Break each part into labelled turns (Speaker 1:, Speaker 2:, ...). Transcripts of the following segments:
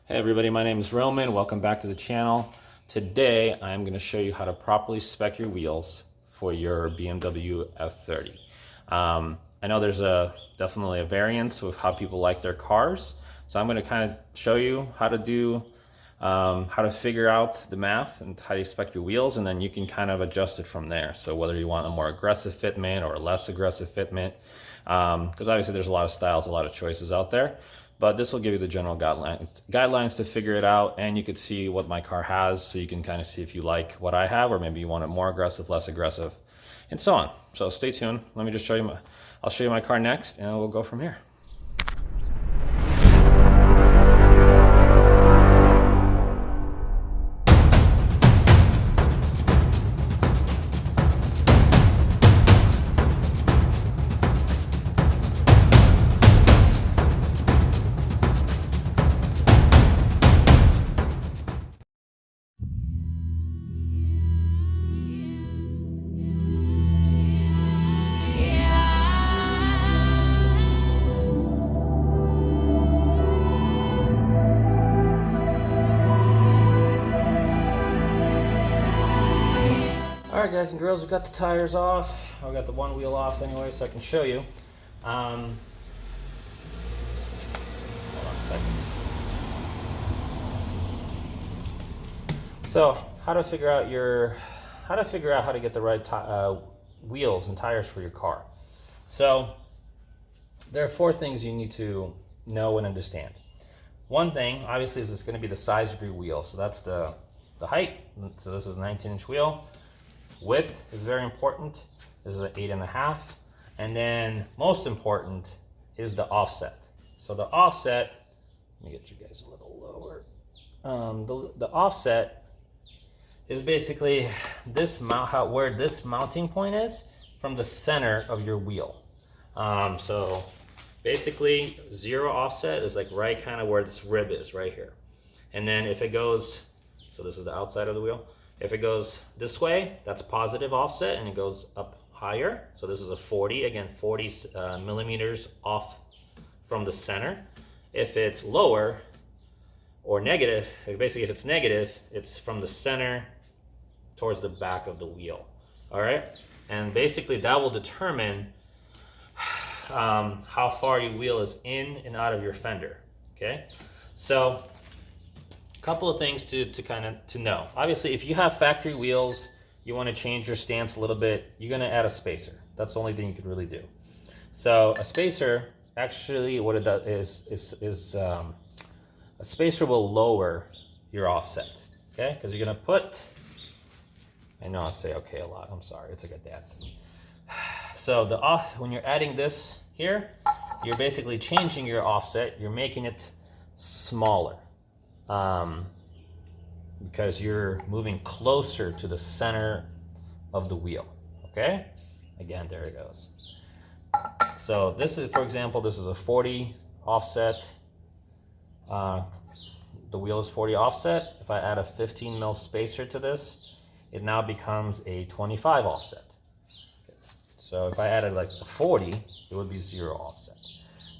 Speaker 1: Hey everybody, my name is Roman. Welcome back to the channel. Today I'm going to show you how to properly spec your wheels for your BMW F30. I know there's definitely a variance with how people like their cars, so I'm going to kind of show you how to do how to figure out the math and how to spec your wheels, and then you can kind of adjust it from there. So whether you want a more aggressive fitment or a less aggressive fitment, because obviously there's a lot of styles, a lot of choices out there. But this will give you the general guidelines to figure it out, and you could see what my car has, so you can kind of see if you like what I have, or maybe you want it more aggressive, less aggressive, and so on. So stay tuned. Let me just show you I'll show you my car next, and we'll go from here. Alright guys and girls, we got the tires off. I got the one wheel off anyway, so I can show you. Hold on a second. So, how to figure out how to get the right wheels and tires for your car. So, there are four things you need to know and understand. One thing, obviously, is it's going to be the size of your wheel. So that's the height. So this is a 19-inch wheel. Width is very important. This is an 8.5. And then most important is the offset. So the offset, let me get you guys a little lower. The offset is basically this where this mounting point is from the center of your wheel. So basically 0 offset is like right kind of where this rib is, right here. And then if it goes, so this is the outside of the wheel. If it goes this way, that's positive offset, and it goes up higher. So this is a 40, again, 40 millimeters off from the center. If it's lower or negative, basically if it's negative, it's from the center towards the back of the wheel. All right? And basically that will determine how far your wheel is in and out of your fender. Okay? So couple of things to know. Obviously, if you have factory wheels, you want to change your stance a little bit, you're going to add a spacer. That's the only thing you can really do. So a spacer, actually what it does is a spacer will lower your offset, okay? Because you're going to put, I know I say okay a lot, I'm sorry, it's like a dad thing. So when you're adding this here, you're basically changing your offset, you're making it smaller. Because you're moving closer to the center of the wheel, okay? Again, there it goes. So this is, for example, this is a 40 offset. The wheel is 40 offset. If I add a 15 mil spacer to this, it now becomes a 25 offset. So if I added like a 40, it would be 0 offset.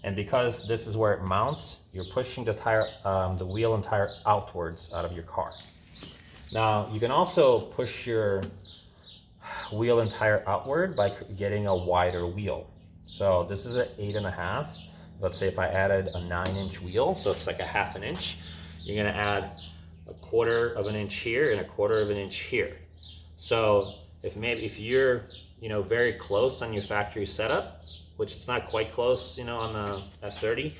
Speaker 1: And because this is where it mounts, you're pushing the wheel and tire outwards out of your car. Now, you can also push your wheel and tire outward by getting a wider wheel. So this is an 8.5. Let's say if I added a 9-inch wheel, so it's like a 1/2 inch, you're gonna add a 1/4 of an inch here and a 1/4 of an inch here. So if you're very close on your factory setup, which it's not quite close, on the F30,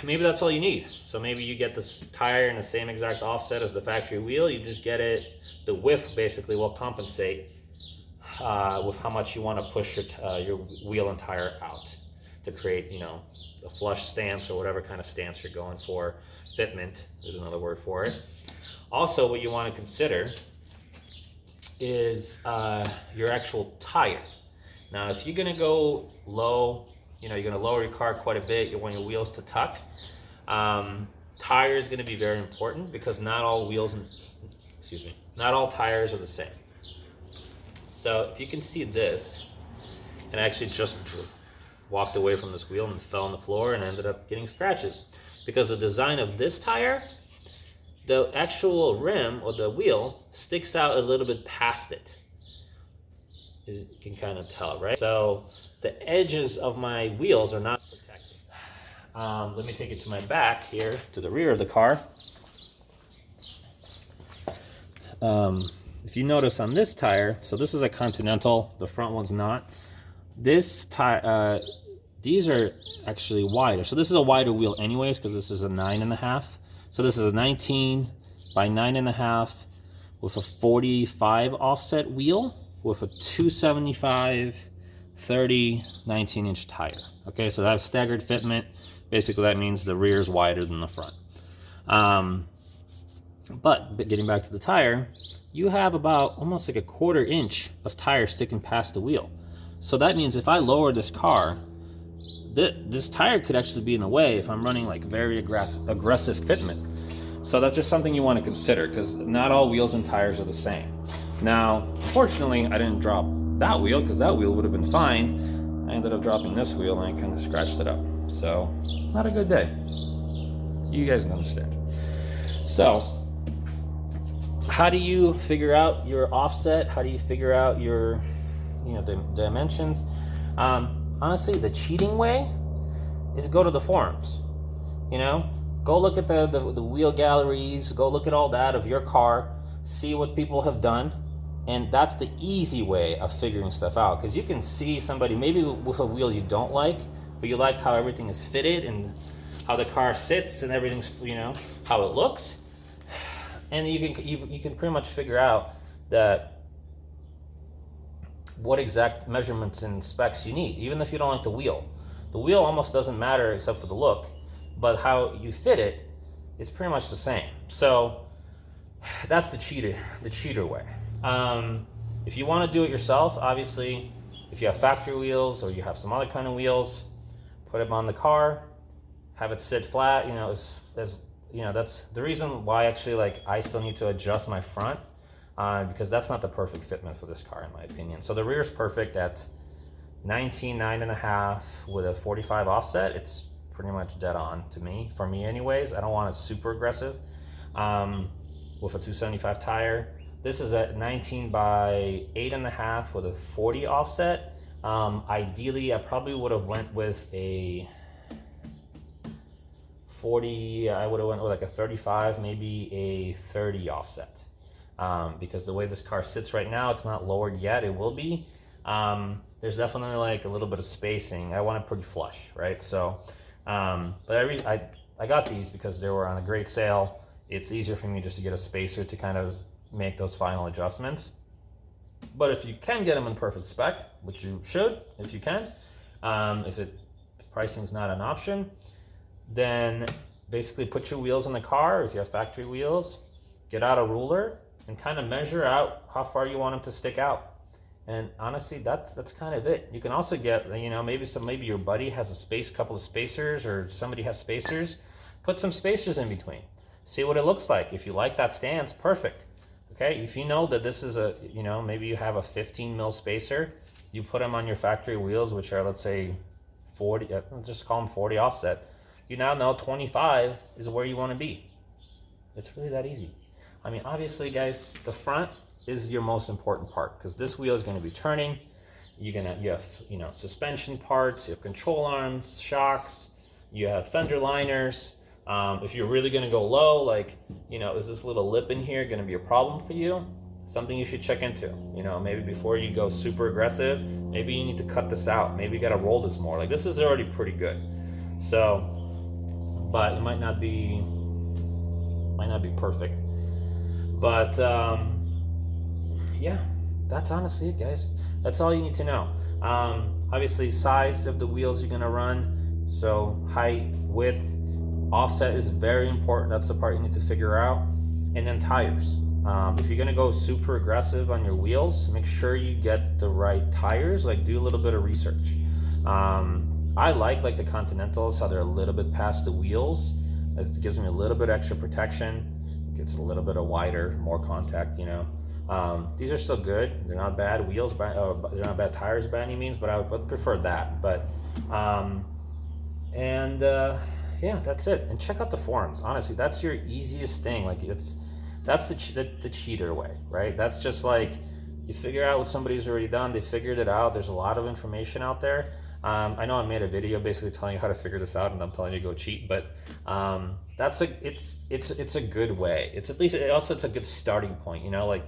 Speaker 1: maybe that's all you need. So maybe you get this tire in the same exact offset as the factory wheel, you just get it, the width basically will compensate with how much you want to push your wheel and tire out to create, a flush stance or whatever kind of stance you're going for. Fitment is another word for it. Also, what you want to consider is your actual tire. Now, if you're gonna go low, you're gonna lower your car quite a bit, you want your wheels to tuck. Tire is gonna be very important because not all tires are the same. So if you can see this, and I actually just walked away from this wheel and fell on the floor and ended up getting scratches. Because the design of this tire, the actual rim or the wheel sticks out a little bit past it. As you can kind of tell, right? So the edges of my wheels are not protected. Let me take it to my back here, to the rear of the car. If you notice on this tire, so this is a Continental, the front one's not. This tire, these are actually wider. So this is a wider wheel anyways, because this is a 9.5. So this is a 19 by 9.5 with a 45 offset wheel with a 275, 30, 19-inch tire. Okay, so that's staggered fitment. Basically, that means the rear is wider than the front. But getting back to the tire, you have about almost like a 1/4 inch of tire sticking past the wheel. So that means if I lower this car, this tire could actually be in the way if I'm running like very aggressive fitment. So that's just something you want to consider, because not all wheels and tires are the same. Now, unfortunately, I didn't drop that wheel because that wheel would have been fine. I ended up dropping this wheel and I kind of scratched it up. So, not a good day. You guys can understand. So, how do you figure out your offset? How do you figure out your, the dimensions? Honestly, the cheating way is go to the forums. Go look at the wheel galleries. Go look at all that of your car. See what people have done. And that's the easy way of figuring stuff out, because you can see somebody maybe with a wheel you don't like, but you like how everything is fitted and how the car sits and everything's, how it looks. And you can pretty much figure out that what exact measurements and specs you need, even if you don't like the wheel. The wheel almost doesn't matter except for the look, but how you fit it is pretty much the same. So that's the cheater way. If you want to do it yourself, obviously, if you have factory wheels or you have some other kind of wheels, put them on the car, have it sit flat. That's the reason why actually I still need to adjust my front, because that's not the perfect fitment for this car in my opinion. So the rear is perfect at 19, 9.5 with a 45 offset. It's pretty much dead on to me, for me anyways. I don't want it super aggressive. With a 275 tire. This is a 19 by 8.5 with a 40 offset. Ideally, I probably would have went with a 40. I would have went with like a 35, maybe a 30 offset. Because the way this car sits right now, it's not lowered yet. It will be. There's definitely like a little bit of spacing. I want it pretty flush, right? So, but I got these because they were on a great sale. It's easier for me just to get a spacer to kind of make those final adjustments. But if you can get them in perfect spec, which you should, if you can, if pricing is not an option, then basically put your wheels in the car. If you have factory wheels, get out a ruler and kind of measure out how far you want them to stick out. And honestly, that's kind of it. You can also get, maybe your buddy has a couple of spacers, or somebody has spacers. Put some spacers in between. See what it looks like. If you like that stance, perfect. Okay, if you know that this is maybe you have a 15 mil spacer, you put them on your factory wheels, which are, let's say, 40, just call them 40 offset. You now know 25 is where you want to be. It's really that easy. I mean, obviously, guys, the front is your most important part, because this wheel is going to be turning. You have suspension parts, you have control arms, shocks, you have fender liners. If you're really going to go low, is this little lip in here going to be a problem for you? Something you should check into. Maybe before you go super aggressive, maybe you need to cut this out. Maybe you got to roll this more. This is already pretty good. So, but it might not be perfect. But yeah, that's honestly it, guys. That's all you need to know. Obviously, size of the wheels you're going to run. So height, width. Offset is very important. That's the part you need to figure out. And then tires. If you're gonna go super aggressive on your wheels, make sure you get the right tires. Do a little bit of research. I like the Continentals, how they're a little bit past the wheels. It gives me a little bit extra protection. Gets a little bit of wider, more contact, These are still good. They're not bad wheels, they're not bad tires by any means, but I would prefer that. But yeah, that's it. And check out the forums. Honestly, that's your easiest thing. Like that's the cheater way, right? That's just like you figure out what somebody's already done. They figured it out. There's a lot of information out there. I know I made a video basically telling you how to figure this out, and I'm telling you to go cheat. But it's a good way. It's at least it's a good starting point. You know, like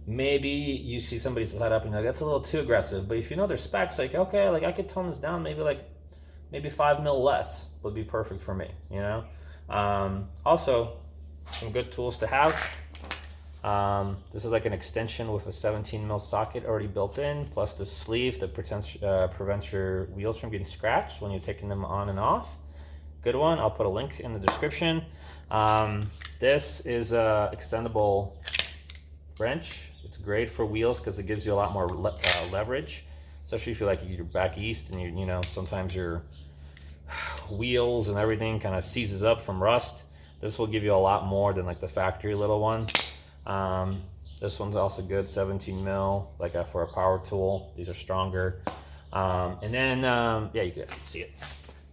Speaker 1: maybe you see somebody set up and you're like, that's a little too aggressive. But if you know their specs, like okay, like I could tone this down maybe 5 mil less would be perfect for me. You know, also some good tools to have. This is like an extension with a 17 mil socket already built in, plus the sleeve that prevents your wheels from getting scratched when you're taking them on and off. Good one. I'll put a link in the description. This is a extendable wrench. It's great for wheels because it gives you a lot more leverage, especially if you're back east and you know sometimes your wheels and everything kind of seizes up from rust. This will give you a lot more than like the factory little one. This one's also good, 17 mil, like for a power tool. These are stronger. And then, yeah, you can see it.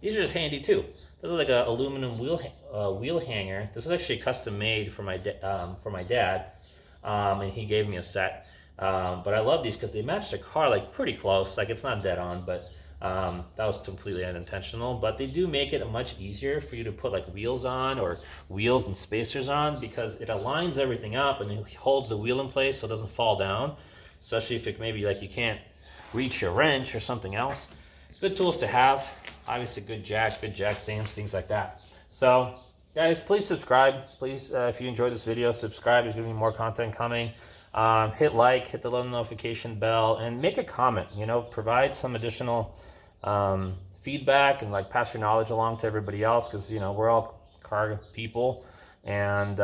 Speaker 1: These are just handy too. This is like an aluminum wheel hanger. This is actually custom made for my dad, and he gave me a set. But I love these because they match the car like pretty close. Like it's not dead on, but that was completely unintentional. But they do make it much easier for you to put like wheels on or wheels and spacers on because it aligns everything up and it holds the wheel in place so it doesn't fall down. Especially if it maybe like you can't reach your wrench or something else. Good tools to have. Obviously good jack stands, things like that. So guys, please subscribe. Please, if you enjoyed this video, subscribe. There's gonna be more content coming. Hit like, hit the little notification bell, and make a comment. You know, provide some additional feedback and like pass your knowledge along to everybody else because you know we're all car people, and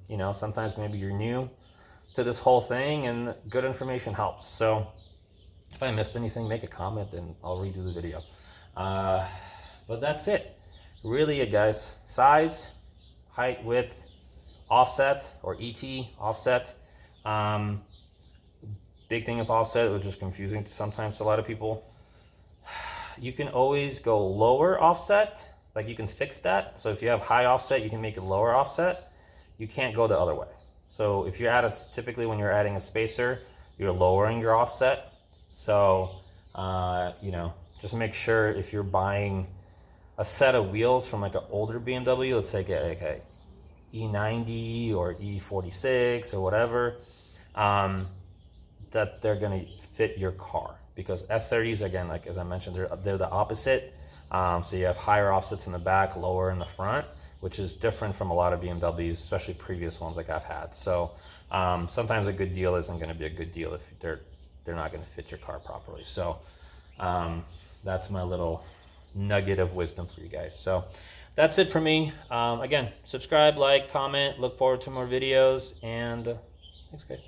Speaker 1: you know sometimes maybe you're new to this whole thing, and good information helps. So if I missed anything, make a comment and I'll redo the video. But that's it. Really, guys. Size, height, width, offset or ET offset. Big thing of offset, it was just confusing sometimes to a lot of people. You can always go lower offset, like you can fix that. So if you have high offset, you can make it lower offset. You can't go the other way. So if you're typically when you're adding a spacer, you're lowering your offset. So, you know, just make sure if you're buying a set of wheels from like an older BMW, let's say like a E90 or E46 or whatever, that they're going to fit your car. Because F30s, again, like as I mentioned, they're the opposite. So you have higher offsets in the back, lower in the front, which is different from a lot of BMWs, especially previous ones like I've had. So sometimes a good deal isn't going to be a good deal if they're not going to fit your car properly. So that's my little nugget of wisdom for you guys. So that's it for me. Again, subscribe, like, comment, look forward to more videos, and thanks guys.